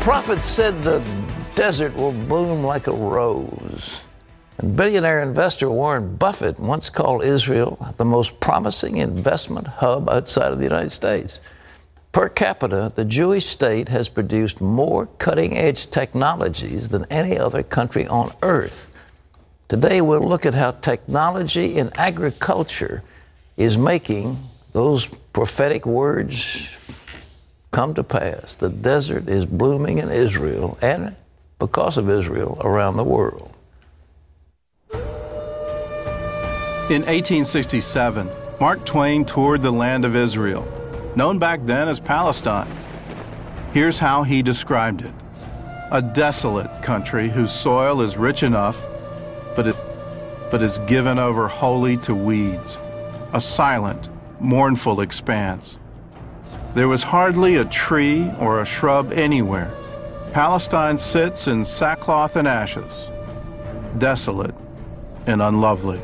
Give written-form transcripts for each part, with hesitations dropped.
prophet said the desert will bloom like a rose. And billionaire investor Warren Buffett once called Israel the most promising investment hub outside of the United States. Per capita, the Jewish state has produced more cutting-edge technologies than any other country on earth. Today, we'll look at how technology in agriculture is making those prophetic words come to pass. The desert is blooming in Israel, and because of Israel, around the world. In 1867, Mark Twain toured the land of Israel, known back then as Palestine. Here's how he described it: a desolate country whose soil is rich enough, but is given over wholly to weeds, a silent, mournful expanse. There was hardly a tree or a shrub anywhere. Palestine sits in sackcloth and ashes, desolate and unlovely.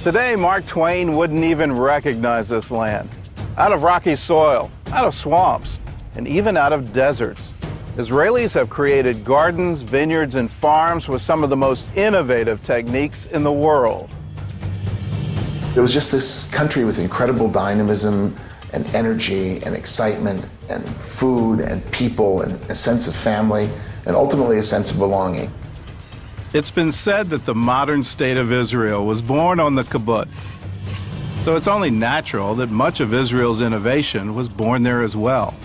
Today, Mark Twain wouldn't even recognize this land. Out of rocky soil, out of swamps, and even out of deserts, Israelis have created gardens, vineyards, and farms with some of the most innovative techniques in the world. It was just this country with incredible dynamism and energy and excitement and food and people and a sense of family and ultimately a sense of belonging. It's been said that the modern state of Israel was born on the kibbutz. So it's only natural that much of Israel's innovation was born there as well.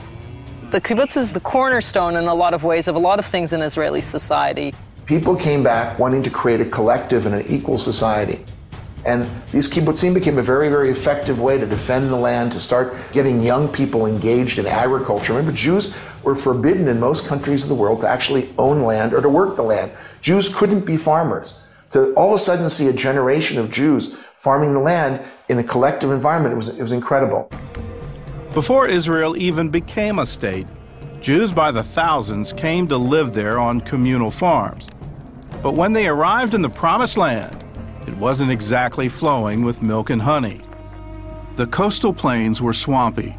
The kibbutz is the cornerstone in a lot of ways of a lot of things in Israeli society. People came back wanting to create a collective and an equal society. And these kibbutzim became a very, very effective way to defend the land, to start getting young people engaged in agriculture. Remember, Jews were forbidden in most countries of the world to actually own land or to work the land. Jews couldn't be farmers. To all of a sudden see a generation of Jews farming the land in a collective environment, it was incredible. Before Israel even became a state, Jews by the thousands came to live there on communal farms. But when they arrived in the Promised Land, it wasn't exactly flowing with milk and honey. The coastal plains were swampy.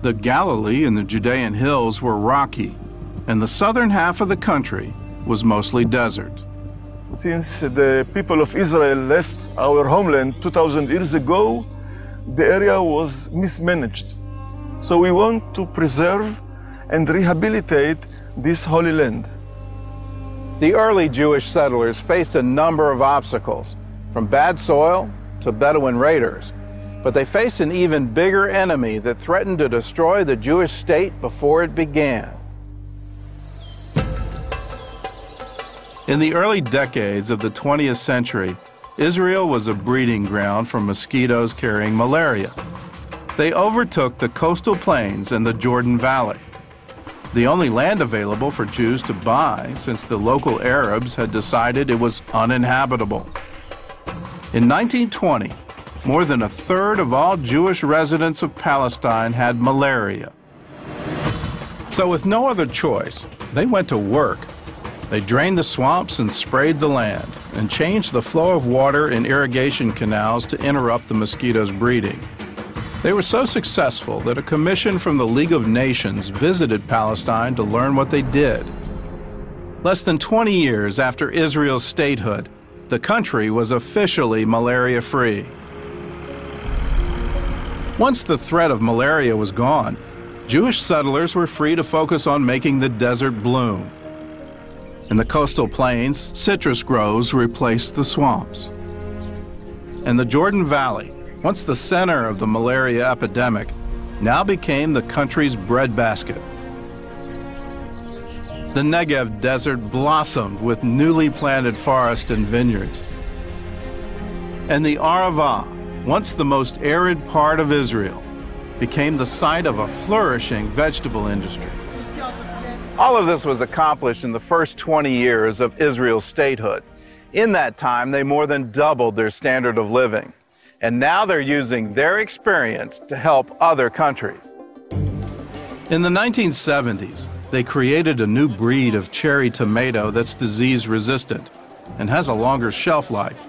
The Galilee and the Judean hills were rocky, and the southern half of the country was mostly desert. Since the people of Israel left our homeland 2,000 years ago, the area was mismanaged. So we want to preserve and rehabilitate this holy land. The early Jewish settlers faced a number of obstacles, from bad soil to Bedouin raiders. But they faced an even bigger enemy that threatened to destroy the Jewish state before it began. In the early decades of the 20th century, Israel was a breeding ground for mosquitoes carrying malaria. They overtook the coastal plains and the Jordan Valley, the only land available for Jews to buy since the local Arabs had decided it was uninhabitable. In 1920, more than a third of all Jewish residents of Palestine had malaria. So with no other choice, they went to work. They drained the swamps and sprayed the land and changed the flow of water in irrigation canals to interrupt the mosquitoes' breeding. They were so successful that a commission from the League of Nations visited Palestine to learn what they did. Less than 20 years after Israel's statehood, the country was officially malaria-free. Once the threat of malaria was gone, Jewish settlers were free to focus on making the desert bloom. In the coastal plains, citrus groves replaced the swamps. And the Jordan Valley, once the center of the malaria epidemic, now became the country's breadbasket. The Negev desert blossomed with newly planted forests and vineyards. And the Arava, once the most arid part of Israel, became the site of a flourishing vegetable industry. All of this was accomplished in the first 20 years of Israel's statehood. In that time, they more than doubled their standard of living. And now they're using their experience to help other countries. In the 1970s, they created a new breed of cherry tomato that's disease-resistant and has a longer shelf life.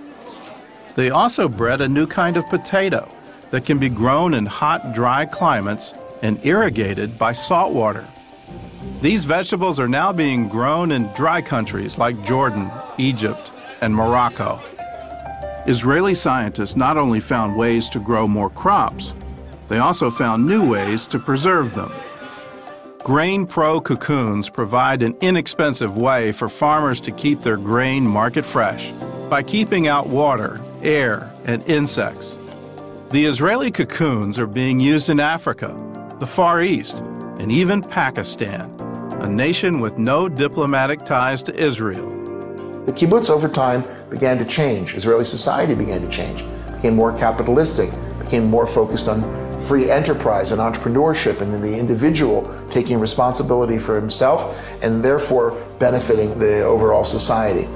They also bred a new kind of potato that can be grown in hot, dry climates and irrigated by salt water. These vegetables are now being grown in dry countries like Jordan, Egypt, and Morocco. Israeli scientists not only found ways to grow more crops, they also found new ways to preserve them. Grain Pro cocoons provide an inexpensive way for farmers to keep their grain market fresh by keeping out water, air, and insects. The Israeli cocoons are being used in Africa, the Far East, and even Pakistan, a nation with no diplomatic ties to Israel. The kibbutz over time began to change. Israeli society began to change, became more capitalistic, became more focused on free enterprise and entrepreneurship, and then the individual taking responsibility for himself and therefore benefiting the overall society.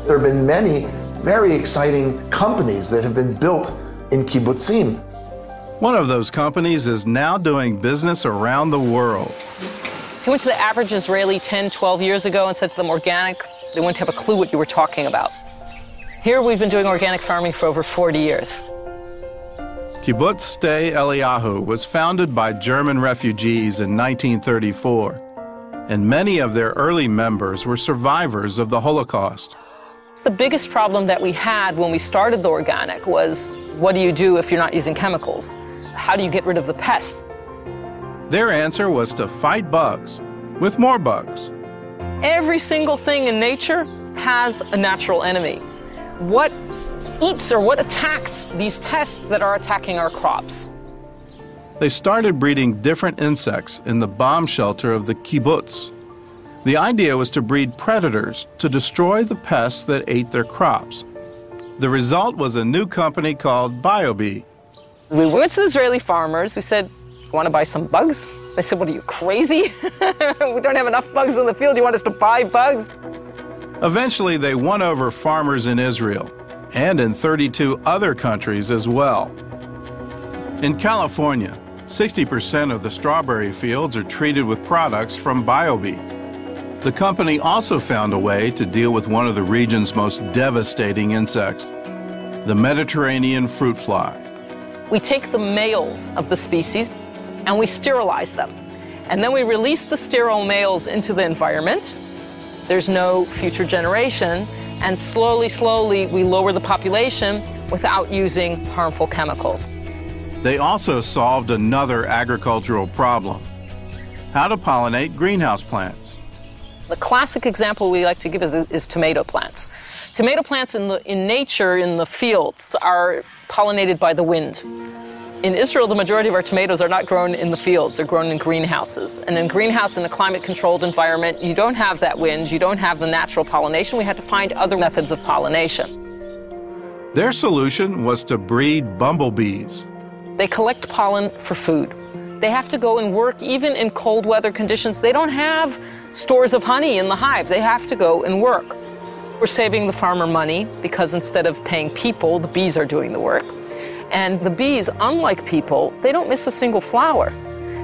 There have been many very exciting companies that have been built in kibbutzim. One of those companies is now doing business around the world. If you went to the average Israeli 10, 12 years ago and said to them organic, they wouldn't have a clue what you were talking about. Here we've been doing organic farming for over 40 years. Kibbutz Sde Eliyahu was founded by German refugees in 1934, and many of their early members were survivors of the Holocaust. The biggest problem that we had when we started the organic was, what do you do if you're not using chemicals? How do you get rid of the pests? Their answer was to fight bugs with more bugs. Every single thing in nature has a natural enemy. What eats or what attacks these pests that are attacking our crops? They started breeding different insects in the bomb shelter of the kibbutz. The idea was to breed predators to destroy the pests that ate their crops. The result was a new company called BioBee. We went to the Israeli farmers. We said, "You want to buy some bugs?" They said, "What are you, crazy? We don't have enough bugs in the field. You want us to buy bugs?" Eventually, they won over farmers in Israel and in 32 other countries as well. In California, 60% of the strawberry fields are treated with products from BioBee. The company also found a way to deal with one of the region's most devastating insects, the Mediterranean fruit fly. We take the males of the species and we sterilize them. And then we release the sterile males into the environment. There's no future generation. And slowly, slowly, we lower the population without using harmful chemicals. They also solved another agricultural problem: how to pollinate greenhouse plants. The classic example we like to give is tomato plants. Tomato plants in nature, in the fields, are pollinated by the wind. In Israel, the majority of our tomatoes are not grown in the fields. They're grown in greenhouses. And in greenhouse, in a climate-controlled environment, you don't have that wind. You don't have the natural pollination. We had to find other methods of pollination. Their solution was to breed bumblebees. They collect pollen for food. They have to go and work even in cold weather conditions. They don't have stores of honey in the hive. They have to go and work. We're saving the farmer money because instead of paying people, the bees are doing the work. And the bees, unlike people, they don't miss a single flower.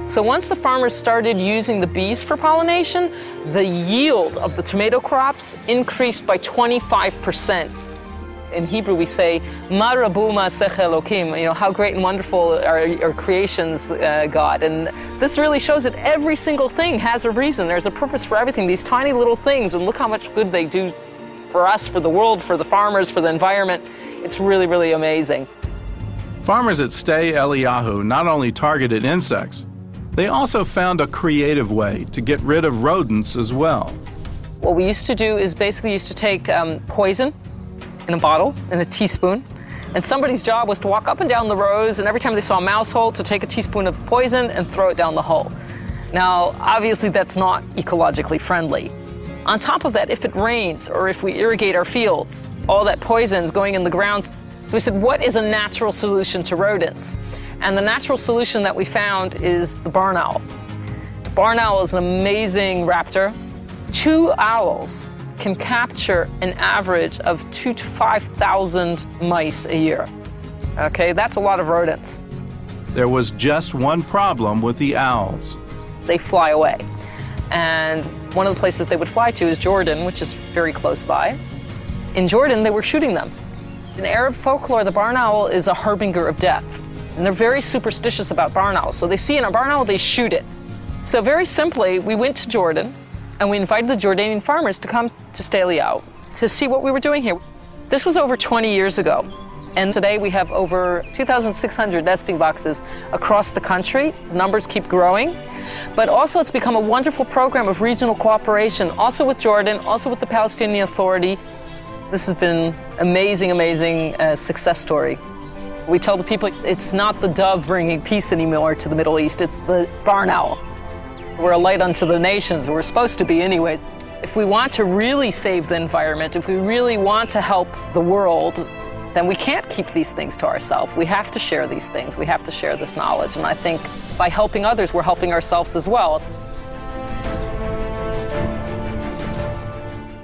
So once the farmers started using the bees for pollination, the yield of the tomato crops increased by 25%. In Hebrew we say, Ma rabu ma'aseh Elokim, how great and wonderful are creations, God. And this really shows that every single thing has a reason. There's a purpose for everything, these tiny little things, and look how much good they do for us, for the world, for the farmers, for the environment. It's really, really amazing. Farmers at Sde Eliyahu not only targeted insects, they also found a creative way to get rid of rodents as well. What we used to do is basically used to take poison in a bottle, in a teaspoon, and somebody's job was to walk up and down the rows, and every time they saw a mouse hole, to take a teaspoon of poison and throw it down the hole. Now, obviously that's not ecologically friendly. On top of that, if it rains or if we irrigate our fields, all that poison's going in the ground. So we said, what is a natural solution to rodents? And the natural solution that we found is the barn owl. The barn owl is an amazing raptor. 2 owls can capture an average of 2,000 to 5,000 mice a year. Okay, that's a lot of rodents. There was just one problem with the owls. They fly away. And one of the places they would fly to is Jordan, which is very close by. In Jordan, they were shooting them. In Arab folklore, the barn owl is a harbinger of death. And they're very superstitious about barn owls. So they see in a barn owl, they shoot it. So very simply, we went to Jordan and we invited the Jordanian farmers to come to Staley Out to see what we were doing here. This was over 20 years ago. And today we have over 2,600 nesting boxes across the country. The numbers keep growing. But also it's become a wonderful program of regional cooperation, also with Jordan, also with the Palestinian Authority. This has been amazing, amazing success story. We tell the people it's not the dove bringing peace anymore to the Middle East, it's the barn owl. We're a light unto the nations, we're supposed to be anyways. If we want to really save the environment, if we really want to help the world, then we can't keep these things to ourselves. We have to share these things. We have to share this knowledge. And I think by helping others, we're helping ourselves as well.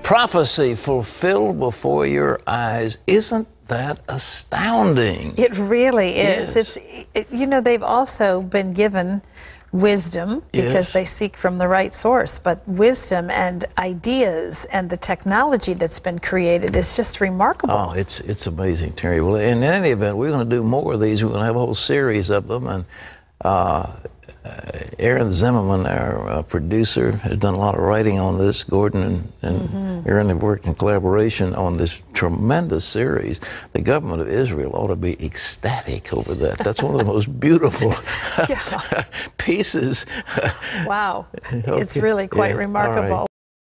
Prophecy fulfilled before your eyes. Isn't that astounding? It really is. Yes. You know, they've also been given wisdom because Yes. they seek from the right source, but wisdom and ideas and the technology that's been created is just remarkable. Oh, it's amazing, Terry. Well, in any event, we're going to do more of these. We're going to have a whole series of them, and Aaron Zimmerman, our producer, has done a lot of writing on this. Gordon and Aaron have worked in collaboration on this tremendous series. The government of Israel ought to be ecstatic over that. That's one of the most beautiful pieces. Wow. It's Okay. really quite Yeah. remarkable. All right.